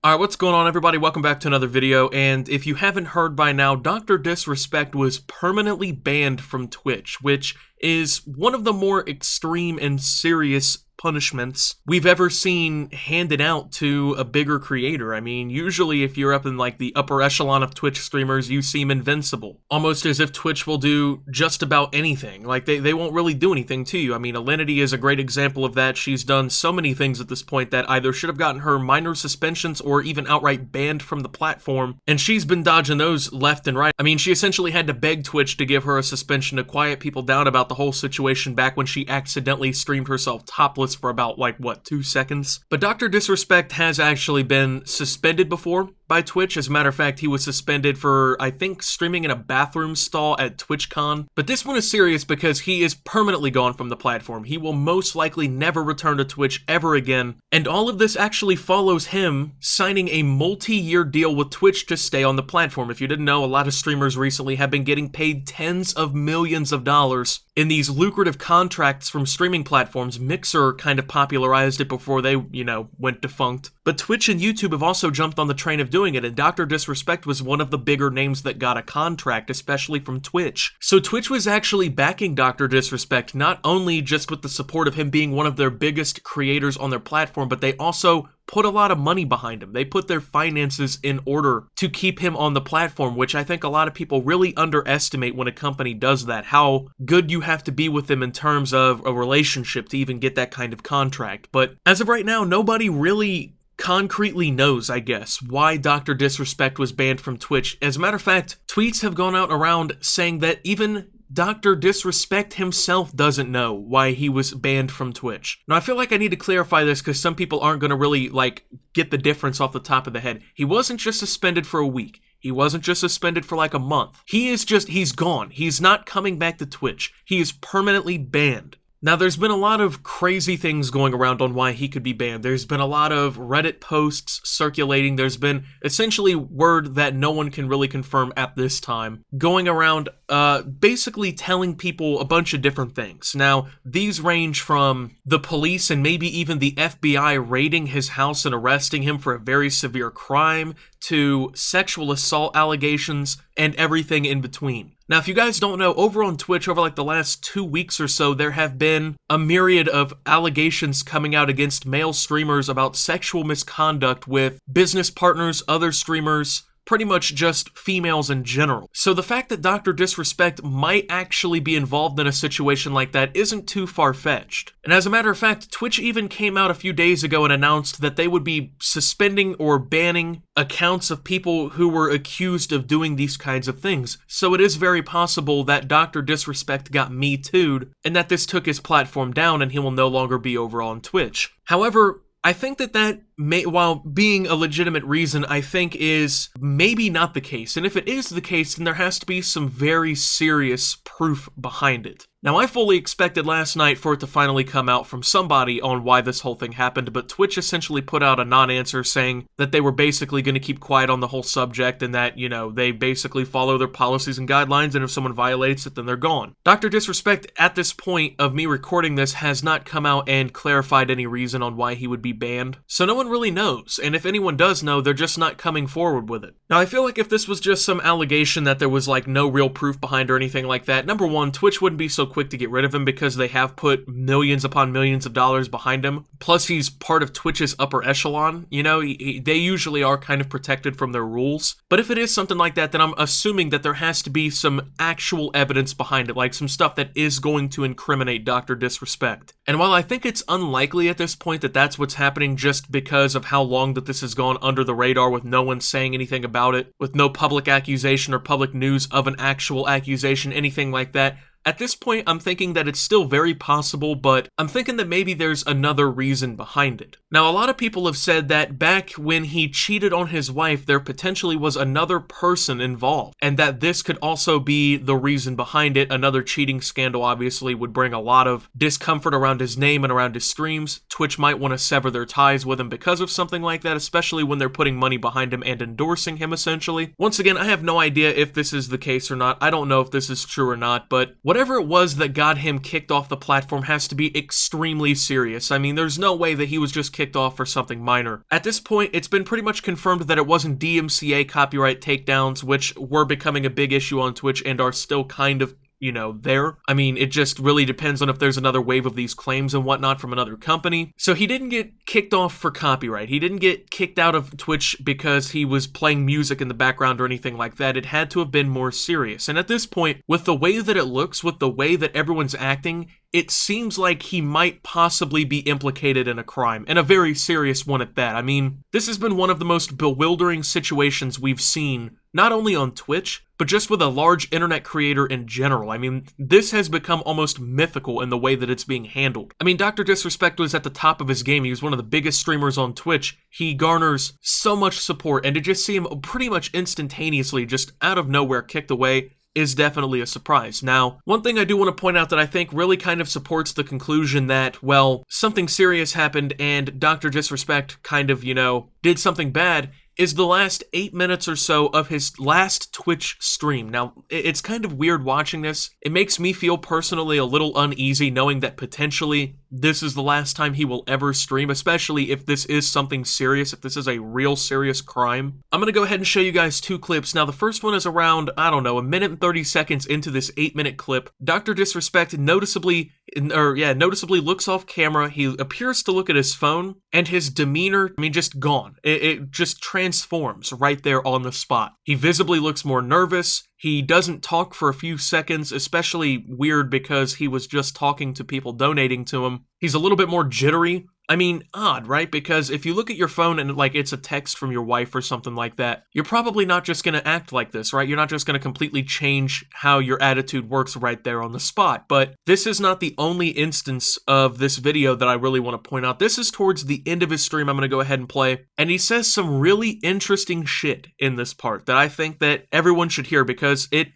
Alright, what's going on everybody? Welcome back to another video, and if you haven't heard by now, Dr. Disrespect was permanently banned from Twitch, which is one of the more extreme and serious punishments we've ever seen handed out to a bigger creator. I mean, usually if you're up in like the upper echelon of Twitch streamers, you seem invincible. Almost as if Twitch will do just about anything. Like, they won't really do anything to you. I mean, Alinity is a great example of that. She's done so many things at this point that either should have gotten her minor suspensions or even outright banned from the platform, and she's been dodging those left and right. I mean, she essentially had to beg Twitch to give her a suspension to quiet people down about the whole situation back when she accidentally streamed herself topless for about, like, what, 2 seconds? But Dr. Disrespect has actually been suspended before by Twitch. As a matter of fact, he was suspended for, I think, streaming in a bathroom stall at TwitchCon. But this one is serious because he is permanently gone from the platform. He will most likely never return to Twitch ever again. And all of this actually follows him signing a multi-year deal with Twitch to stay on the platform. If you didn't know, a lot of streamers recently have been getting paid tens of millions of dollars in these lucrative contracts from streaming platforms. Mixer kind of popularized it before they, went defunct. But Twitch and YouTube have also jumped on the train of doing it, and Dr. Disrespect was one of the bigger names that got a contract, especially from Twitch. So Twitch was actually backing Dr. Disrespect, not only just with the support of him being one of their biggest creators on their platform, but they also put a lot of money behind him. They put their finances in order to keep him on the platform, which I think a lot of people really underestimate when a company does that, how good you have to be with them in terms of a relationship to even get that kind of contract. But as of right now, nobody really concretely knows, I guess, why Dr. Disrespect was banned from Twitch. As a matter of fact, tweets have gone out around saying that even Dr. Disrespect himself doesn't know why he was banned from Twitch. Now, I feel like I need to clarify this because some people aren't going to really, get the difference off the top of the head. He wasn't just suspended for a week. He wasn't just suspended for like a month. He's gone. He's not coming back to Twitch. He is permanently banned. Now, there's been a lot of crazy things going around on why he could be banned. There's been a lot of Reddit posts circulating. There's been essentially word that no one can really confirm at this time, going around basically telling people a bunch of different things. Now, these range from the police and maybe even the FBI raiding his house and arresting him for a very severe crime, to sexual assault allegations, and everything in between. Now, if you guys don't know, over on Twitch, over like the last 2 weeks or so, there have been a myriad of allegations coming out against male streamers about sexual misconduct with business partners, other streamers, pretty much just females in general. So the fact that Dr. Disrespect might actually be involved in a situation like that isn't too far-fetched. And as a matter of fact, Twitch even came out a few days ago and announced that they would be suspending or banning accounts of people who were accused of doing these kinds of things. So it is very possible that Dr. Disrespect got Me Too'd and that this took his platform down and he will no longer be over on Twitch. However, I think that may, while being a legitimate reason, I think is maybe not the case. And if it is the case, then there has to be some very serious proof behind it. Now, I fully expected last night for it to finally come out from somebody on why this whole thing happened, but Twitch essentially put out a non-answer saying that they were basically going to keep quiet on the whole subject and that, they basically follow their policies and guidelines, and if someone violates it, then they're gone. Dr. Disrespect, at this point of me recording this, has not come out and clarified any reason on why he would be banned, so no one really knows, and if anyone does know, they're just not coming forward with it. Now, I feel like if this was just some allegation that there was, no real proof behind or anything like that, number one, Twitch wouldn't be so quick to get rid of him because they have put millions upon millions of dollars behind him. Plus, he's part of Twitch's upper echelon. They usually are kind of protected from their rules. But if it is something like that, then I'm assuming that there has to be some actual evidence behind it, like some stuff that is going to incriminate Dr. Disrespect. And while I think it's unlikely at this point that that's what's happening just because of how long that this has gone under the radar with no one saying anything about it, with no public accusation or public news of an actual accusation, anything like that, at this point, I'm thinking that it's still very possible, but I'm thinking that maybe there's another reason behind it. Now, a lot of people have said that back when he cheated on his wife, there potentially was another person involved, and that this could also be the reason behind it. Another cheating scandal obviously would bring a lot of discomfort around his name and around his streams. Twitch might want to sever their ties with him because of something like that, especially when they're putting money behind him and endorsing him, essentially. Once again, I have no idea if this is the case or not. I don't know if this is true or not, but whatever it was that got him kicked off the platform has to be extremely serious. I mean, there's no way that he was just kicked off for something minor. At this point, it's been pretty much confirmed that it wasn't DMCA copyright takedowns, which were becoming a big issue on Twitch and are still kind of there. I mean, it just really depends on if there's another wave of these claims and whatnot from another company. So he didn't get kicked off for copyright. He didn't get kicked out of Twitch because he was playing music in the background or anything like that. It had to have been more serious. And at this point, with the way that it looks, with the way that everyone's acting, it seems like he might possibly be implicated in a crime, and a very serious one at that. I mean, this has been one of the most bewildering situations we've seen, not only on Twitch, but just with a large internet creator in general. I mean, this has become almost mythical in the way that it's being handled. I mean, Dr. Disrespect was at the top of his game. He was one of the biggest streamers on Twitch. He garners so much support, and to just see him pretty much instantaneously, just out of nowhere, kicked away, is definitely a surprise. Now, one thing I do want to point out that I think really kind of supports the conclusion that, well, something serious happened and Dr. Disrespect kind of, did something bad, is the last 8 minutes or so of his last Twitch stream. Now, it's kind of weird watching this. It makes me feel personally a little uneasy knowing that potentially this is the last time he will ever stream, especially if this is something serious, if this is a real serious crime. I'm going to go ahead and show you guys 2 clips. Now, the first one is around, I don't know, 1 minute and 30 seconds into this 8-minute clip. Dr. Disrespect noticeably looks off camera. He appears to look at his phone, and his demeanor, just gone. It just transforms right there on the spot. He visibly looks more nervous. He doesn't talk for a few seconds, especially weird because he was just talking to people donating to him. He's a little bit more jittery. I mean, odd, right? Because if you look at your phone and it's a text from your wife or something like that, you're probably not just going to act like this, right? You're not just going to completely change how your attitude works right there on the spot. But this is not the only instance of this video that I really want to point out. This is towards the end of his stream. I'm going to go ahead and play. And he says some really interesting shit in this part that I think that everyone should hear because it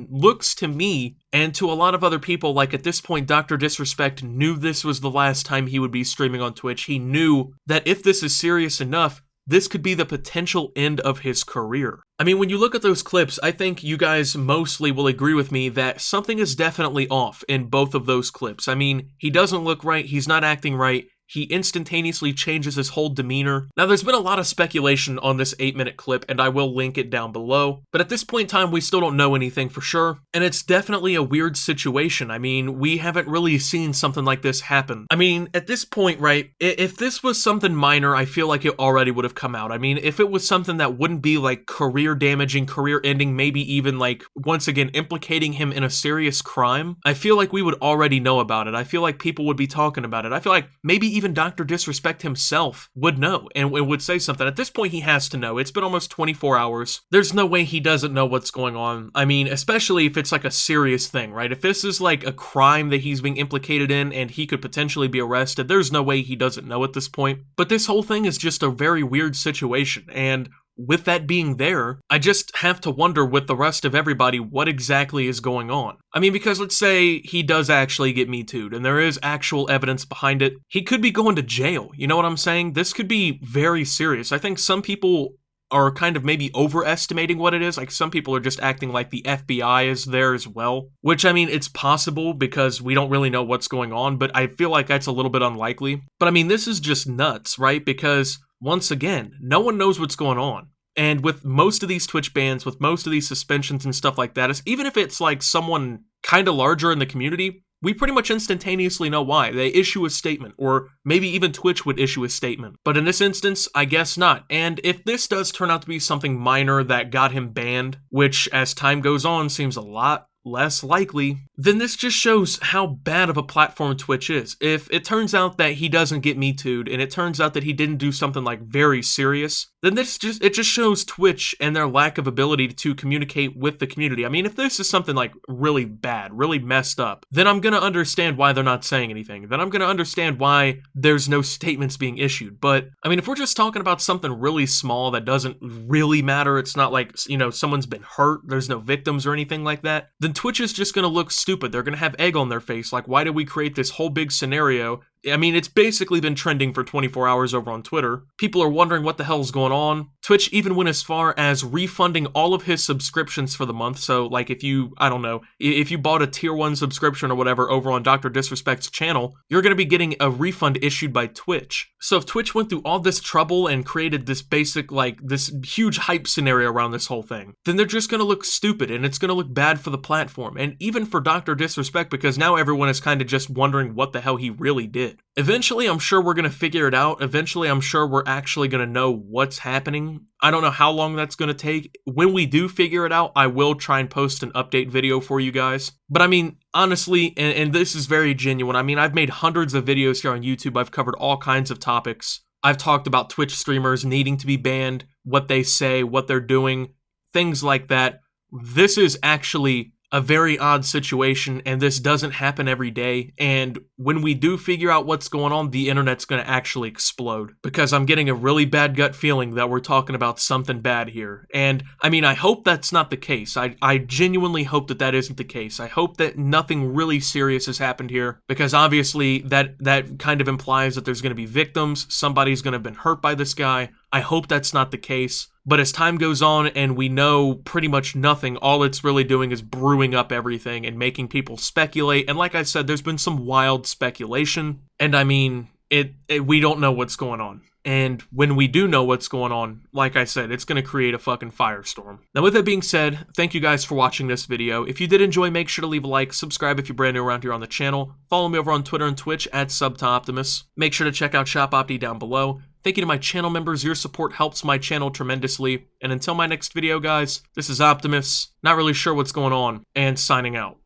looks to me and to a lot of other people like at this point, Dr. Disrespect knew this was the last time he would be streaming on Twitch. He knew that if this is serious enough, this could be the potential end of his career. I mean, when you look at those clips, I think you guys mostly will agree with me that something is definitely off in both of those clips. I mean, he doesn't look right, he's not acting right. He instantaneously changes his whole demeanor. Now, there's been a lot of speculation on this 8-minute clip, and I will link it down below. But at this point in time, we still don't know anything for sure. And it's definitely a weird situation. I mean, we haven't really seen something like this happen. I mean, at this point, right, if this was something minor, I feel like it already would have come out. I mean, if it was something that wouldn't be career damaging, career ending, maybe even once again, implicating him in a serious crime, I feel like we would already know about it. I feel like people would be talking about it. I feel like maybe even Dr. Disrespect himself would know and would say something. At this point, he has to know. It's been almost 24 hours. There's no way he doesn't know what's going on. I mean, especially if it's a serious thing, right? If this is a crime that he's being implicated in and he could potentially be arrested, there's no way he doesn't know at this point. But this whole thing is just a very weird situation, and with that being there, I just have to wonder with the rest of everybody what exactly is going on. I mean, because let's say he does actually get Me Too'd and there is actual evidence behind it, he could be going to jail. You know what I'm saying? This could be very serious. I think some people are kind of maybe overestimating what it is. Some people are just acting like the FBI is there as well, which it's possible because we don't really know what's going on, but I feel like that's a little bit unlikely. But this is just nuts, right? Because once again, no one knows what's going on. And with most of these Twitch bans, with most of these suspensions and stuff like that, even if it's someone kind of larger in the community, we pretty much instantaneously know why. They issue a statement, or maybe even Twitch would issue a statement. But in this instance, I guess not. And if this does turn out to be something minor that got him banned, which as time goes on seems a lot less likely, then this just shows how bad of a platform Twitch is. If it turns out that he doesn't get Me Too'd, and it turns out that he didn't do something very serious, then it just shows Twitch and their lack of ability to communicate with the community. I mean, if this is something really bad, really messed up, then I'm gonna understand why they're not saying anything. Then I'm gonna understand why there's no statements being issued. But I mean, if we're just talking about something really small that doesn't really matter, it's not someone's been hurt, there's no victims or anything like that, then Twitch is just gonna look stupid. They're gonna have egg on their face. Why did we create this whole big scenario I mean, it's basically been trending for 24 hours over on Twitter. People are wondering what the hell's going on. Twitch even went as far as refunding all of his subscriptions for the month. So, like, if you, I don't know, if you bought a tier 1 subscription or whatever over on Dr. Disrespect's channel, you're going to be getting a refund issued by Twitch. So if Twitch went through all this trouble and created this basic, like, this huge hype scenario around this whole thing, then they're just going to look stupid, and it's going to look bad for the platform, and even for Dr. Disrespect, because now everyone is kind of just wondering what the hell he really did. Eventually, I'm sure we're going to figure it out. Eventually, I'm sure we're actually going to know what's happening. I don't know how long that's going to take. When we do figure it out, I will try and post an update video for you guys. But I mean, honestly, and this is very genuine, I mean, I've made hundreds of videos here on YouTube. I've covered all kinds of topics. I've talked about Twitch streamers needing to be banned, what they say, what they're doing, things like that. This is actually a very odd situation, and this doesn't happen every day, and when we do figure out what's going on, the internet's going to actually explode, because I'm getting a really bad gut feeling that we're talking about something bad here. And I mean, I hope that's not the case. I genuinely hope that that isn't the case. I hope that nothing really serious has happened here, because obviously that kind of implies that there's going to be victims, somebody's going to have been hurt by this guy. I hope that's not the case. But as time goes on and we know pretty much nothing, all it's really doing is brewing up everything and making people speculate. And like I said, there's been some wild speculation. And I mean, we don't know what's going on. And when we do know what's going on, like I said, it's going to create a fucking firestorm. Now, with that being said, thank you guys for watching this video. If you did enjoy, make sure to leave a like, subscribe if you're brand new around here on the channel, follow me over on Twitter and Twitch at SubToOptimus. Make sure to check out Shop Opti down below. Thank you to my channel members. Your support helps my channel tremendously. And until my next video, guys, this is Optimus, not really sure what's going on, and signing out.